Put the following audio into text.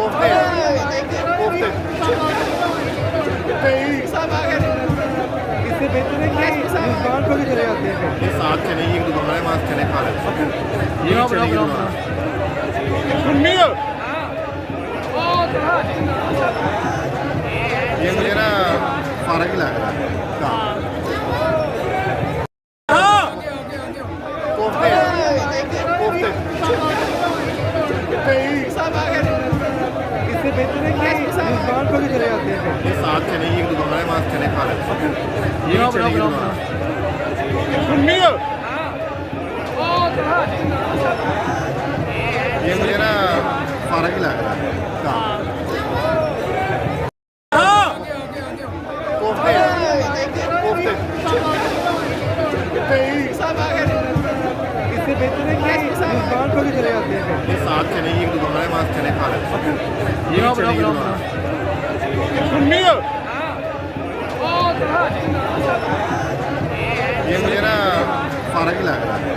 कोफ्ते कोफ्ते इससे बेहतर है कि दुकान पर भी चले जाते हैं ये साथ चने की एक दुकान है वहाँ चने खा लेते हैं ये चने की दुकान सुननी है ये मुझे ना फर्क ही लग रहा है कोफ्ते कोफ्ते इससे बेहतर है कि दुकान पर भी चले जाते हैं ये साथ चने की एक दुकान है वहाँ चने खा लेते हैं ये चने की दुकान सुननी है ये मुझे ना फर्क ही लग रहा है कोफ्ते कोफ्ते इससे बेहतर है कि दुकान पर भी चले जाते हैं ये साथ चने की एक दुकान है वहाँ चने खा लेते हैं ये चने की दुकान सुननी है ये मुझे ना फर्क ही लग रहा है